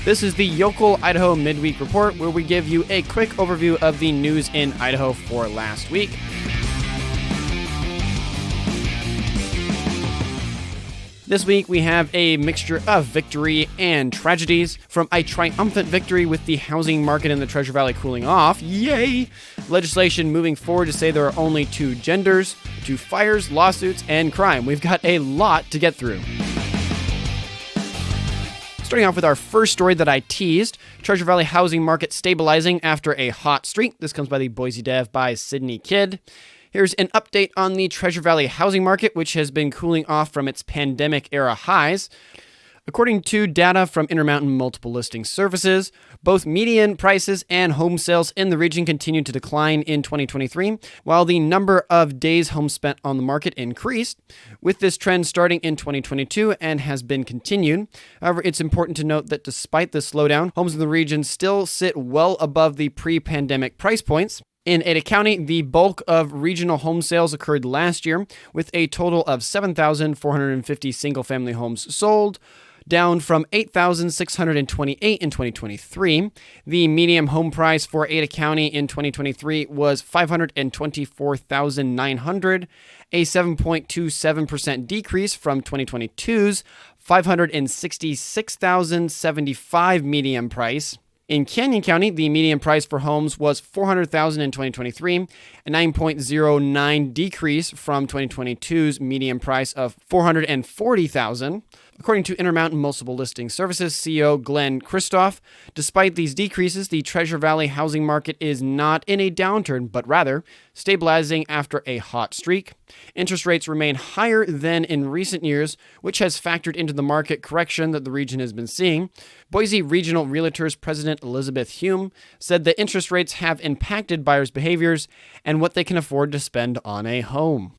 This is the Yocal Idaho Midweek Report, where we give you a quick overview of the news in Idaho for last week. This week, we have a mixture of victory and tragedies, from a triumphant victory with the housing market in the Treasure Valley cooling off, yay, legislation moving forward to say there are only two genders, to fires, lawsuits, and crime. We've got a lot to get through. Starting off with our first story that I teased, Treasure Valley housing market stabilizing after a hot streak. This comes by the Boise Dev by Sydney Kidd. Here's an update on the Treasure Valley housing market, which has been cooling off from its pandemic-era highs. According to data from Intermountain Multiple Listing Services, both median prices and home sales in the region continued to decline in 2023, while the number of days homes spent on the market increased, with this trend starting in 2022 and has been continued. However, it's important to note that despite the slowdown, homes in the region still sit well above the pre-pandemic price points. In Ada County, the bulk of regional home sales occurred last year, with a total of 7,450 single-family homes sold, down from 8,628 in 2023. The median home price for Ada County in 2023 was $524,900, a 7.27% decrease from 2022's $566,075 median price. In Canyon County, the median price for homes was $400,000 in 2023, a 9.09% decrease from 2022's median price of $440,000. According to Intermountain Multiple Listing Services CEO Glenn Christoph, despite these decreases, the Treasure Valley housing market is not in a downturn, but rather stabilizing after a hot streak. Interest rates remain higher than in recent years, which has factored into the market correction that the region has been seeing. Boise Regional Realtors President Elizabeth Hume said that interest rates have impacted buyers' behaviors and what they can afford to spend on a home.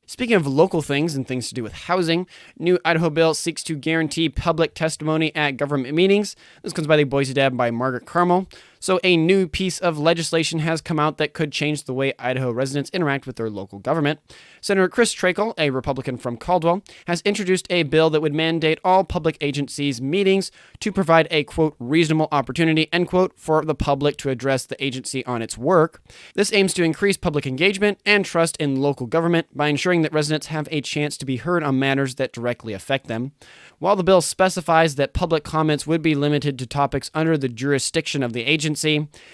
Speaking of local things and things to do with housing, new Idaho bill seeks to guarantee public testimony at government meetings. This comes by the Boise Dev by Margaret Carmel. So a new piece of legislation has come out that could change the way Idaho residents interact with their local government. Senator Chris Trakel, a Republican from Caldwell, has introduced a bill that would mandate all public agencies' meetings to provide a, quote, reasonable opportunity, end quote, for the public to address the agency on its work. This aims to increase public engagement and trust in local government by ensuring that residents have a chance to be heard on matters that directly affect them. While the bill specifies that public comments would be limited to topics under the jurisdiction of the agency,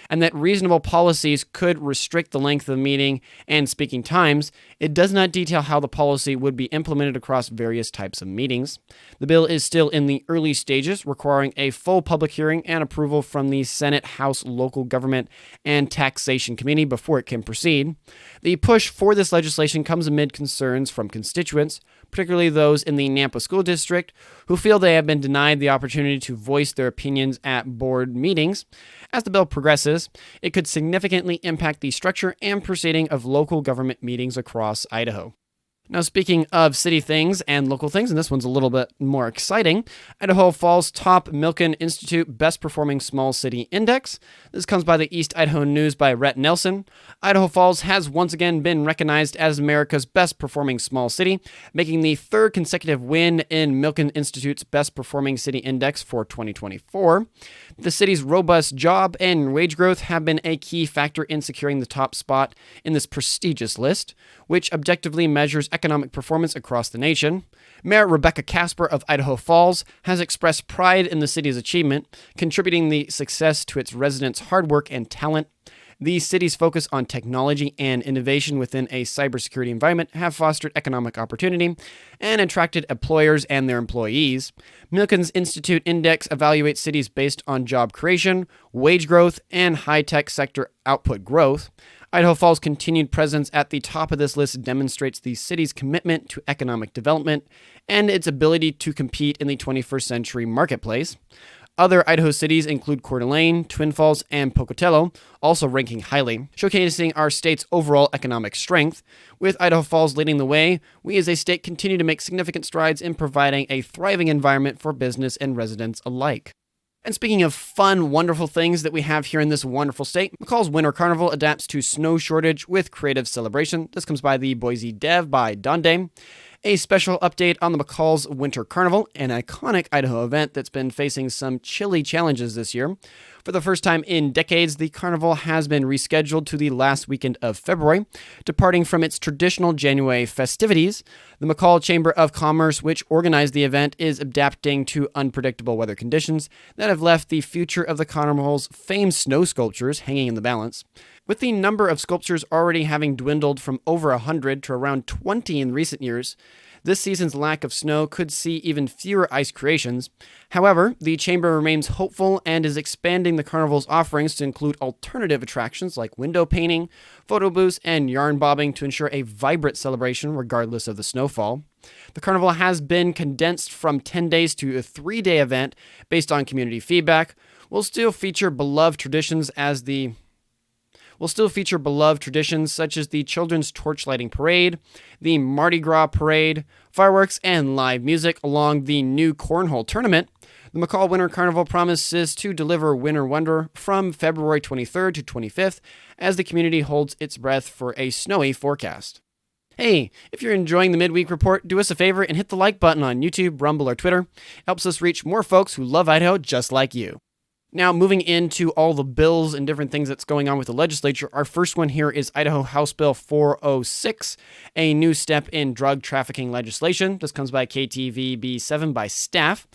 and that reasonable policies could restrict the length of the meeting and speaking times, it does not detail how the policy would be implemented across various types of meetings. The bill is still in the early stages, requiring a full public hearing and approval from the Senate, House, Local Government, and Taxation Committee before it can proceed. The push for this legislation comes amid concerns from constituents, particularly those in the Nampa School District, who feel they have been denied the opportunity to voice their opinions at board meetings. As the bill progresses, it could significantly impact the structure and proceeding of local government meetings across Idaho. Now, speaking of city things and local things, and this one's a little bit more exciting, Idaho Falls top Milken Institute Best Performing Small City Index. This comes by the East Idaho News by Rhett Nelson. Idaho Falls has once again been recognized as America's best performing small city, making the third consecutive win in Milken Institute's Best Performing City Index for 2024. The city's robust job and wage growth have been a key factor in securing the top spot in this prestigious list, which objectively measures economic performance across the nation. Mayor Rebecca Casper of Idaho Falls has expressed pride in the city's achievement, contributing the success to its residents' hard work and talent. The city's focus on technology and innovation within a cybersecurity environment have fostered economic opportunity and attracted employers and their employees. Milken's Institute Index evaluates cities based on job creation, wage growth, and high-tech sector output growth. Idaho Falls' continued presence at the top of this list demonstrates the city's commitment to economic development and its ability to compete in the 21st century marketplace. Other Idaho cities include Coeur d'Alene, Twin Falls, and Pocatello, also ranking highly, showcasing our state's overall economic strength. With Idaho Falls leading the way, we as a state continue to make significant strides in providing a thriving environment for business and residents alike. And speaking of fun, wonderful things that we have here in this wonderful state, McCall's Winter Carnival adapts to snow shortage with creative celebration. This comes by the Boise Dev by Donde. A special update on the McCall's Winter Carnival, an iconic Idaho event that's been facing some chilly challenges this year. For the first time in decades, the carnival has been rescheduled to the last weekend of February, departing from its traditional January festivities. The McCall Chamber of Commerce, which organized the event, is adapting to unpredictable weather conditions that have left the future of the carnival's famed snow sculptures hanging in the balance. With the number of sculptures already having dwindled from over 100 to around 20 in recent years, this season's lack of snow could see even fewer ice creations. However, the Chamber remains hopeful and is expanding the carnival's offerings to include alternative attractions like window painting, photo booths, and yarn bobbing to ensure a vibrant celebration regardless of the snowfall. The carnival has been condensed from 10 days to a 3-day event based on community feedback. Will still feature beloved traditions such as the Children's Torchlighting Parade, the Mardi Gras Parade, fireworks, and live music along the new Cornhole Tournament. The McCall Winter Carnival promises to deliver winter wonder from February 23rd to 25th as the community holds its breath for a snowy forecast. Hey, if you're enjoying the Midweek Report, do us a favor and hit the like button on YouTube, Rumble, or Twitter. It helps us reach more folks who love Idaho just like you. Now, moving into all the bills and different things that's going on with the legislature, our first one here is Idaho House Bill 406, a new step in drug trafficking legislation. This comes by KTVB7 by staff.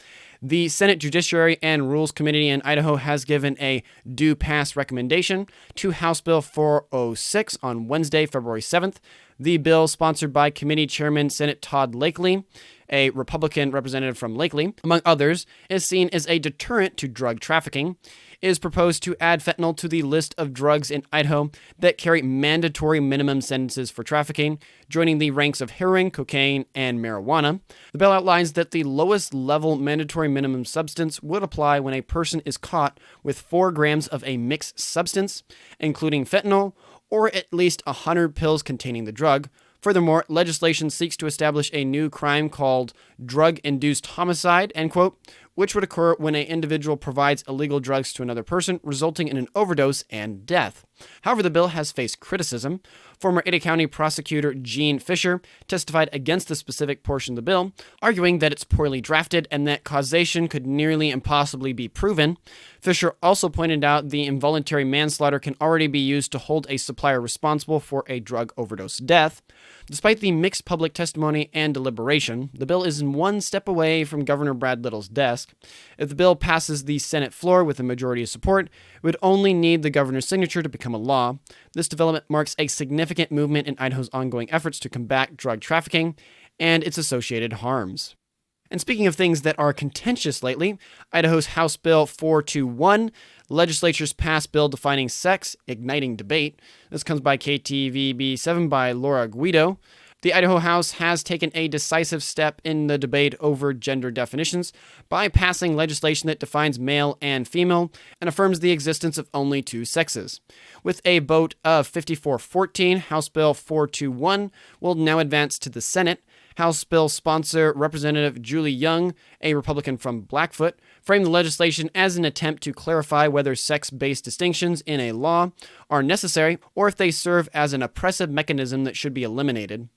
The Senate Judiciary and Rules Committee in Idaho has given a due pass recommendation to House Bill 406 on Wednesday, February 7th. The bill, sponsored by Committee Chairman Senate Todd Lakely, a Republican representative from Lakely, among others, is seen as a deterrent to drug trafficking. It is proposed to add fentanyl to the list of drugs in Idaho that carry mandatory minimum sentences for trafficking, joining the ranks of heroin, cocaine, and marijuana. The bill outlines that the lowest level mandatory minimum substance would apply when a person is caught with 4 grams of a mixed substance, including fentanyl, or at least 100 pills containing the drug. Furthermore, legislation seeks to establish a new crime called drug-induced homicide, end quote, which would occur when an individual provides illegal drugs to another person, resulting in an overdose and death. However, the bill has faced criticism. Former Ada County prosecutor Gene Fisher testified against the specific portion of the bill, arguing that it's poorly drafted and that causation could nearly impossibly be proven. Fisher also pointed out the involuntary manslaughter can already be used to hold a supplier responsible for a drug overdose death. Despite the mixed public testimony and deliberation, the bill is one step away from Governor Brad Little's desk. If the bill passes the Senate floor with a majority of support, it would only need the governor's signature to become a law. This development marks a significant movement in Idaho's ongoing efforts to combat drug trafficking and its associated harms. And speaking of things that are contentious lately, Idaho's House Bill 421, legislature's passed bill defining sex, igniting debate. This comes by KTVB7 by Laura Guido. The Idaho House has taken a decisive step in the debate over gender definitions by passing legislation that defines male and female and affirms the existence of only 2 sexes. With a vote of 54-14, House Bill 421 will now advance to the Senate. House bill sponsor Representative Julie Young, a Republican from Blackfoot, framed the legislation as an attempt to clarify whether sex-based distinctions in a law are necessary or if they serve as an oppressive mechanism that should be eliminated.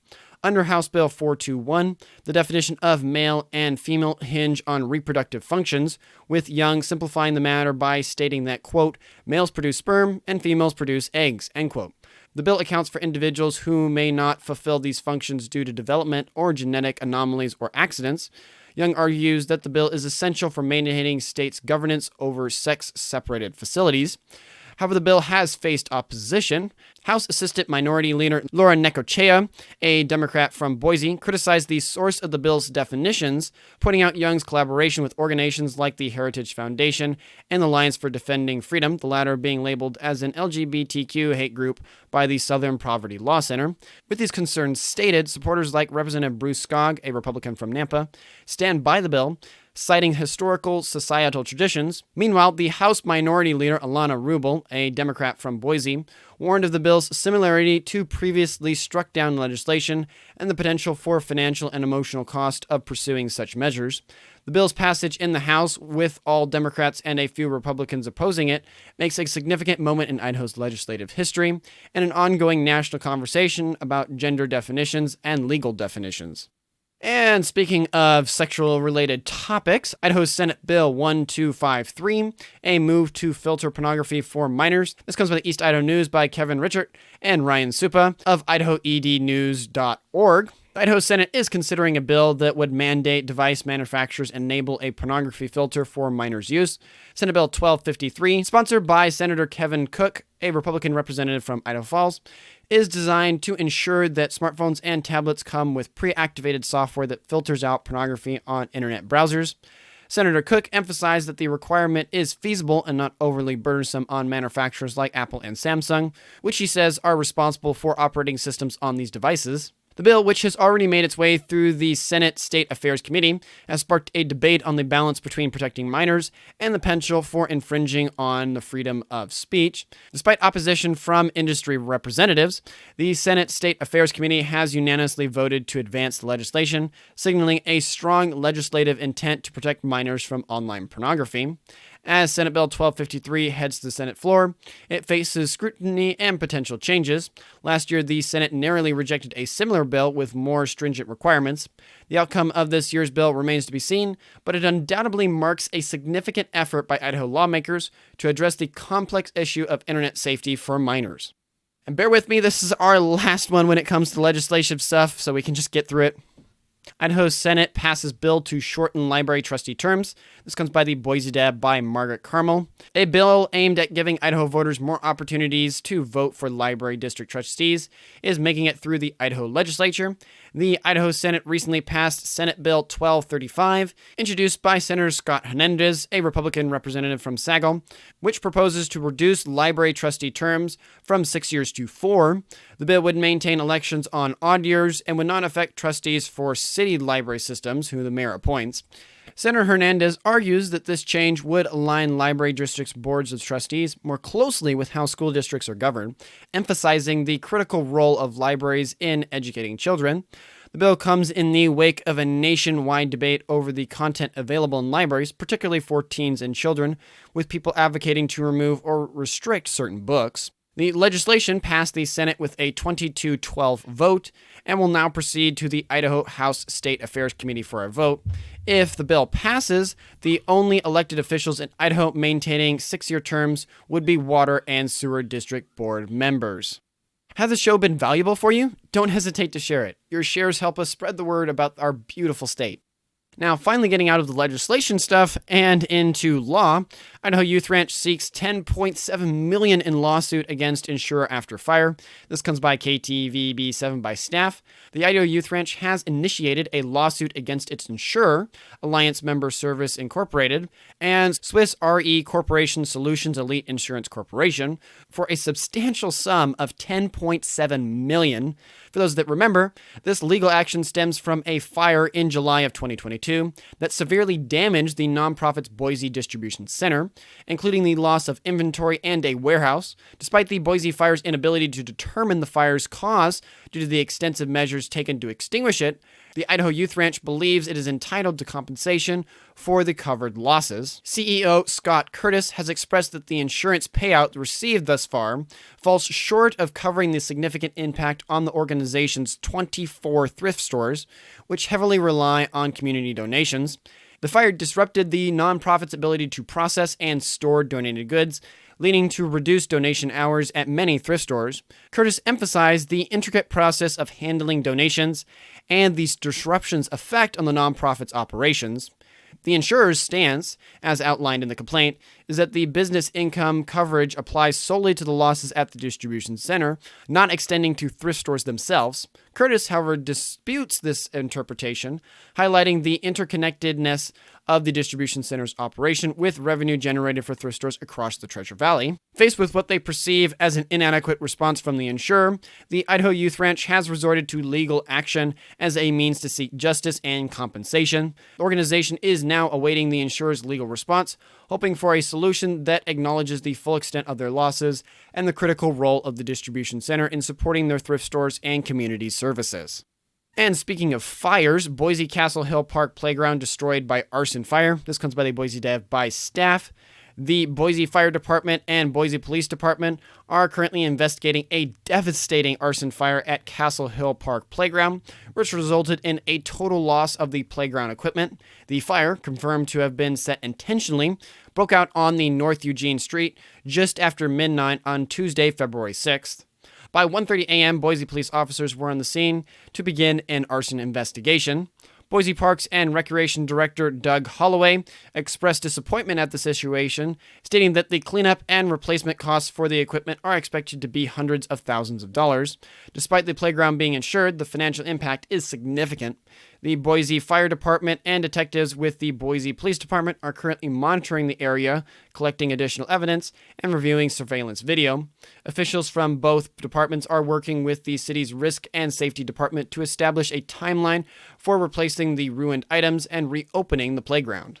Under House Bill 421, the definition of male and female hinge on reproductive functions, with Young simplifying the matter by stating that, quote, males produce sperm and females produce eggs, end quote. The bill accounts for individuals who may not fulfill these functions due to development or genetic anomalies or accidents. Young argues that the bill is essential for maintaining states' governance over sex-separated facilities. However, the bill has faced opposition. House Assistant Minority Leader Laura Necochea, a Democrat from Boise, criticized the source of the bill's definitions, pointing out Young's collaboration with organizations like the Heritage Foundation and the Alliance for Defending Freedom, the latter being labeled as an LGBTQ hate group by the Southern Poverty Law Center. With these concerns stated, supporters like Representative Bruce Skog, a Republican from Nampa, stand by the bill, citing historical societal traditions. Meanwhile, the House Minority Leader Alana Rubel, a Democrat from Boise, warned of the bill's similarity to previously struck-down legislation and the potential for financial and emotional cost of pursuing such measures. The bill's passage in the House, with all Democrats and a few Republicans opposing it, makes a significant moment in Idaho's legislative history and an ongoing national conversation about gender definitions and legal definitions. And speaking of sexual-related topics, Idaho's Senate Bill 1253, a move to filter pornography for minors. This comes by the East Idaho News by Kevin Richert and Ryan Supa of idahoednews.org. The Idaho Senate is considering a bill that would mandate device manufacturers enable a pornography filter for minors' use. Senate Bill 1253, sponsored by Senator Kevin Cook, a Republican representative from Idaho Falls, is designed to ensure that smartphones and tablets come with pre-activated software that filters out pornography on internet browsers. Senator Cook emphasized that the requirement is feasible and not overly burdensome on manufacturers like Apple and Samsung, which he says are responsible for operating systems on these devices. The bill, which has already made its way through the Senate State Affairs Committee, has sparked a debate on the balance between protecting minors and the potential for infringing on the freedom of speech. Despite opposition from industry representatives, the Senate State Affairs Committee has unanimously voted to advance the legislation, signaling a strong legislative intent to protect minors from online pornography. As Senate Bill 1253 heads to the Senate floor, it faces scrutiny and potential changes. Last year, the Senate narrowly rejected a similar bill with more stringent requirements. The outcome of this year's bill remains to be seen, but it undoubtedly marks a significant effort by Idaho lawmakers to address the complex issue of internet safety for minors. And bear with me, this is our last one when it comes to legislative stuff, so we can just get through it. Idaho's Senate passes bill to shorten library trustee terms. This comes by the Boise Deb by Margaret Carmel. A bill aimed at giving Idaho voters more opportunities to vote for library district trustees is making it through the Idaho legislature. The Idaho Senate recently passed Senate Bill 1235, introduced by Senator Scott Hernandez, a Republican representative from Sagal, which proposes to reduce library trustee terms from 6 years to 4. The bill would maintain elections on odd years and would not affect trustees for city library systems, who the mayor appoints. Senator Hernandez argues that this change would align library districts' boards of trustees more closely with how school districts are governed, emphasizing the critical role of libraries in educating children. The bill comes in the wake of a nationwide debate over the content available in libraries, particularly for teens and children, with people advocating to remove or restrict certain books. The legislation passed the Senate with a 22-12 vote and will now proceed to the Idaho House State Affairs Committee for a vote. If the bill passes, the only elected officials in Idaho maintaining 6-year terms would be Water and Sewer District Board members. Has the show been valuable for you? Don't hesitate to share it. Your shares help us spread the word about our beautiful state. Now, finally getting out of the legislation stuff and into law, Idaho Youth Ranch seeks $10.7 million in lawsuit against Insurer after fire. This comes by KTVB7 by staff. The Idaho Youth Ranch has initiated a lawsuit against its insurer, Alliance Member Service Incorporated, and Swiss RE Corporation Solutions Elite Insurance Corporation for a substantial sum of $10.7 million. For those that remember, this legal action stems from a fire in July of 2022 that severely damaged the nonprofit's Boise Distribution Center, including the loss of inventory and a warehouse. Despite the Boise fire's inability to determine the fire's cause due to the extensive measures taken to extinguish it, the Idaho Youth Ranch believes it is entitled to compensation for the covered losses. CEO Scott Curtis has expressed that the insurance payout received thus far falls short of covering the significant impact on the organization's 24 thrift stores, which heavily rely on community donations. The fire disrupted the nonprofit's ability to process and store donated goods, leading to reduced donation hours at many thrift stores. Curtis emphasized the intricate process of handling donations and these disruptions' effect on the nonprofit's operations. The insurer's stance, as outlined in the complaint, is that the business income coverage applies solely to the losses at the distribution center, not extending to thrift stores themselves. Curtis, however, disputes this interpretation, highlighting the interconnectedness of the distribution center's operation with revenue generated for thrift stores across the Treasure Valley. Faced with what they perceive as an inadequate response from the insurer, the Idaho Youth Ranch has resorted to legal action as a means to seek justice and compensation. The organization is now awaiting the insurer's legal response, hoping for a solution that acknowledges the full extent of their losses and the critical role of the distribution center in supporting their thrift stores and community services. And speaking of fires, Boise Castle Hill Park Playground destroyed by arson fire. This comes by the Boise Dev by staff. The Boise Fire Department and Boise Police Department are currently investigating a devastating arson fire at Castle Hill Park Playground, which resulted in a total loss of the playground equipment. The fire, confirmed to have been set intentionally, broke out on the North Eugene Street just after midnight on Tuesday, February 6th. By 1:30 a.m., Boise police officers were on the scene to begin an arson investigation. Boise Parks and Recreation Director Doug Holloway expressed disappointment at the situation, stating that the cleanup and replacement costs for the equipment are expected to be hundreds of thousands of dollars. Despite the playground being insured, the financial impact is significant. The Boise Fire Department and detectives with the Boise Police Department are currently monitoring the area, collecting additional evidence, and reviewing surveillance video. Officials from both departments are working with the city's Risk and Safety Department to establish a timeline for replacing the ruined items and reopening the playground.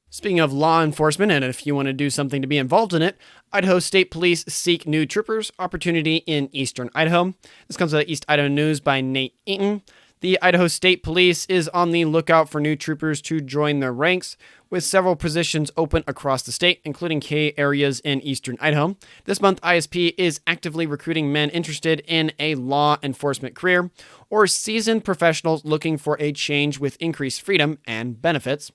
Speaking of law enforcement, and if you want to do something to be involved in it, Idaho State Police seek new troopers, opportunity in eastern Idaho. This comes out of East Idaho News by Nate Eaton. The Idaho State Police is on the lookout for new troopers to join their ranks, with several positions open across the state, including key areas in eastern Idaho. This month, ISP is actively recruiting men interested in a law enforcement career or seasoned professionals looking for a change with increased freedom and benefits.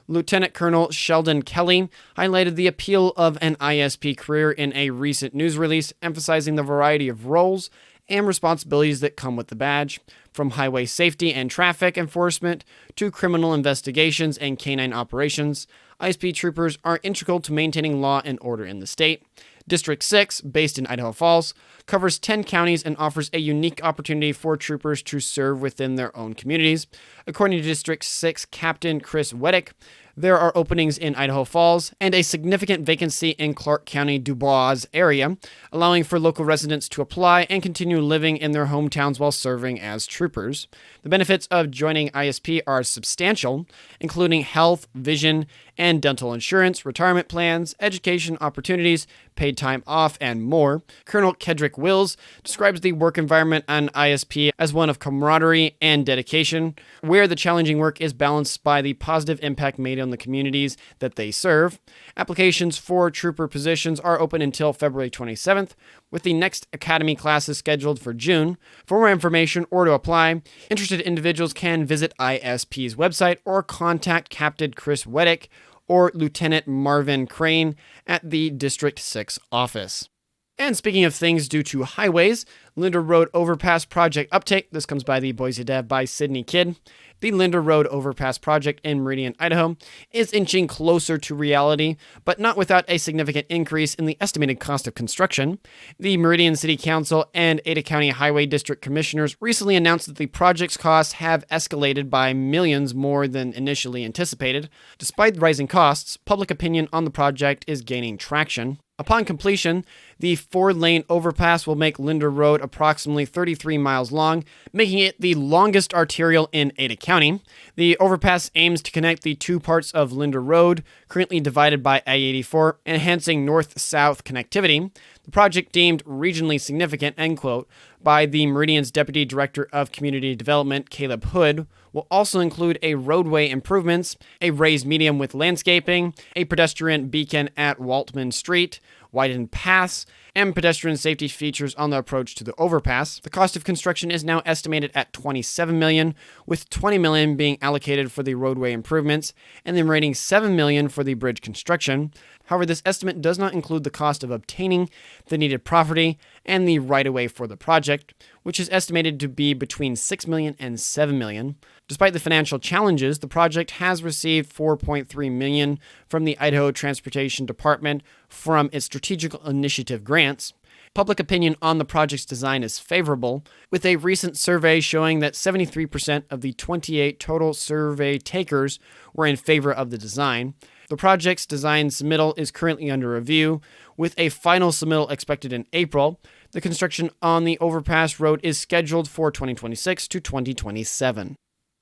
Lieutenant Colonel Sheldon Kelly highlighted the appeal of an ISP career in a recent news release, emphasizing the variety of roles and responsibilities that come with the badge, from highway safety and traffic enforcement to criminal investigations and canine operations. ISP troopers are integral to maintaining law and order in the state. District 6, based in Idaho Falls, covers 10 counties and offers a unique opportunity for troopers to serve within their own communities. According to District 6 Captain Chris Weddick, there are openings in Idaho Falls and a significant vacancy in Clark County Dubois area, allowing for local residents to apply and continue living in their hometowns while serving as troopers. The benefits of joining ISP are substantial, including health, vision, and dental insurance, retirement plans, education opportunities, paid time off, and more. Colonel Kedrick Wills describes the work environment on ISP as one of camaraderie and dedication, where the challenging work is balanced by the positive impact made on the communities that they serve. Applications for trooper positions are open until February 27th, with the next academy classes scheduled for June. For more information or to apply, interested individuals can visit ISP's website or contact Captain Chris Weddick or Lieutenant Marvin Crane at the District 6 office. And speaking of things due to highways, Linder Road Overpass project update. This comes by the Boise Dev by Sydney Kidd. The Linder Road Overpass project in Meridian, Idaho is inching closer to reality, but not without a significant increase in the estimated cost of construction. The Meridian City Council and Ada County Highway District Commissioners recently announced that the project's costs have escalated by millions more than initially anticipated. Despite rising costs, public opinion on the project is gaining traction. Upon completion, the 4-lane overpass will make Linder Road approximately 33 miles long, making it the longest arterial in Ada County. The overpass aims to connect the two parts of Linder Road, currently divided by I-84, enhancing north-south connectivity. The project, deemed regionally significant, end quote, by the Meridian's Deputy Director of Community Development, Caleb Hood, will also include a roadway improvements, a raised median with landscaping, a pedestrian beacon at Waltman Street, widened paths, and pedestrian safety features on the approach to the overpass. The cost of construction is now estimated at $27 million, with $20 million being allocated for the roadway improvements and the remaining $7 million for the bridge construction. However, this estimate does not include the cost of obtaining the needed property and the right-of-way for the project, which is estimated to be between $6 million and $7 million. Despite the financial challenges, the project has received $4.3 million from the Idaho Transportation Department from its Strategic Initiative grants. Public opinion on the project's design is favorable, with a recent survey showing that 73% of the 28 total survey takers were in favor of the design. The project's design submittal is currently under review, with a final submittal expected in April. The construction on the overpass road is scheduled for 2026 to 2027.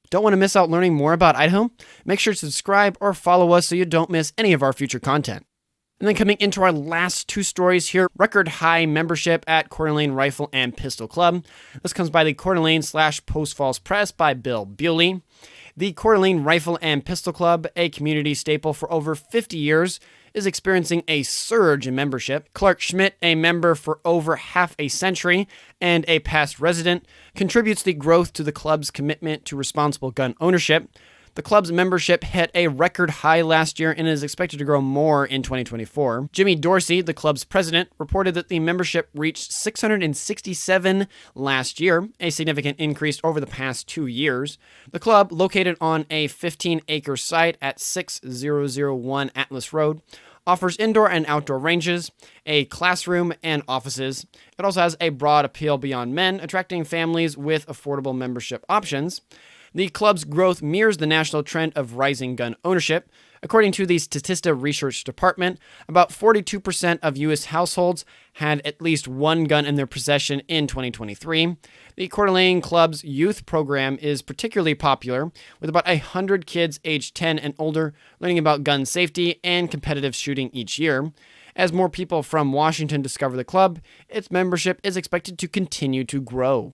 Don't want to miss out learning more about Idaho? Make sure to subscribe or follow us so you don't miss any of our future content. And then coming into our last two stories here, record high membership at Coeur d'Alene Rifle and Pistol Club. This comes by the Coeur d'Alene /Post Falls Press by Bill Bewley. The Coeur Rifle and Pistol Club, a community staple for over 50 years, is experiencing a surge in membership. Clark Schmidt, a member for over half a century and a past resident, contributes the growth to the club's commitment to responsible gun ownership. The club's membership hit a record high last year and is expected to grow more in 2024. Jimmy Dorsey, the club's president, reported that the membership reached 667 last year, a significant increase over the past 2 years. The club, located on a 15-acre site at 6001 Atlas Road, offers indoor and outdoor ranges, a classroom, and offices. It also has a broad appeal beyond men, attracting families with affordable membership options. The club's growth mirrors the national trend of rising gun ownership. According to the Statista Research Department, about 42% of U.S. households had at least one gun in their possession in 2023. The Coeur d'Alene Club's youth program is particularly popular, with about 100 kids aged 10 and older learning about gun safety and competitive shooting each year. As more people from Washington discover the club, its membership is expected to continue to grow.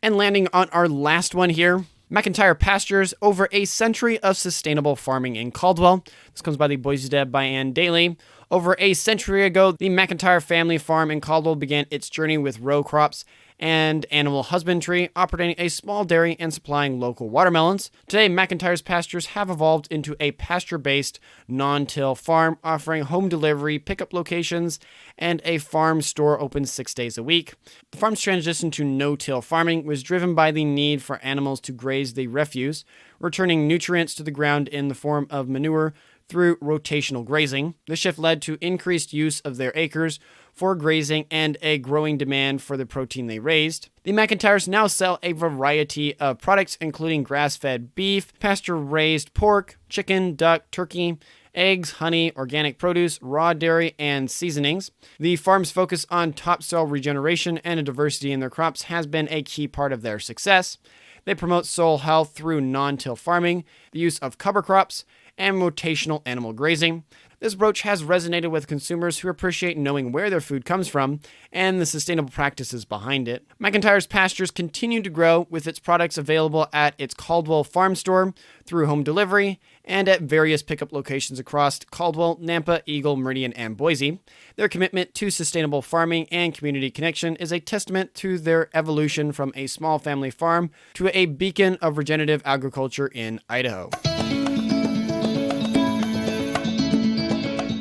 And landing on our last one here, McIntyre Pastures, over a century of sustainable farming in Caldwell. This comes by the Boise Deb by Ann Daly. Over a century ago, the McIntyre family farm in Caldwell began its journey with row crops and animal husbandry, operating a small dairy and supplying local watermelons. Today, McIntyre's Pastures have evolved into a pasture-based, non-till farm, offering home delivery, pickup locations, and a farm store open 6 days a week. The farm's transition to no-till farming was driven by the need for animals to graze the refuse, returning nutrients to the ground in the form of manure through rotational grazing. This shift led to increased use of their acres for grazing and a growing demand for the protein they raised. The McIntyres now sell a variety of products, including grass-fed beef, pasture-raised pork, chicken, duck, turkey, eggs, honey, organic produce, raw dairy, and seasonings. The farm's focus on topsoil regeneration and a diversity in their crops has been a key part of their success. They promote soil health through non-till farming, the use of cover crops, and rotational animal grazing. This approach has resonated with consumers who appreciate knowing where their food comes from and the sustainable practices behind it. McIntyre's Pastures continue to grow, with its products available at its Caldwell farm store, through home delivery, and at various pickup locations across Caldwell, Nampa, Eagle, Meridian, and Boise. Their commitment to sustainable farming and community connection is a testament to their evolution from a small family farm to a beacon of regenerative agriculture in Idaho.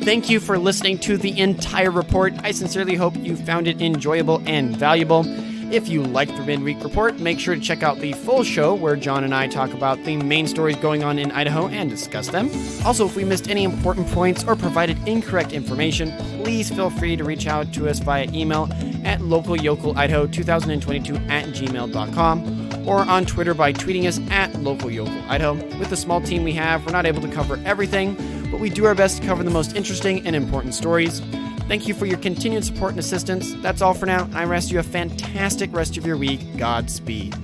Thank you for listening to the entire report. I sincerely hope you found it enjoyable and valuable. If you liked the Midweek report, make sure to check out the full show where John and I talk about the main stories going on in Idaho and discuss them. Also, if we missed any important points or provided incorrect information, please feel free to reach out to us via email at localyocalidaho2022@gmail.com or on Twitter by tweeting us at localyocalidaho. With the small team we have, we're not able to cover everything, but we do our best to cover the most interesting and important stories. Thank you for your continued support and assistance. That's all for now, and I rest you a fantastic rest of your week. Godspeed.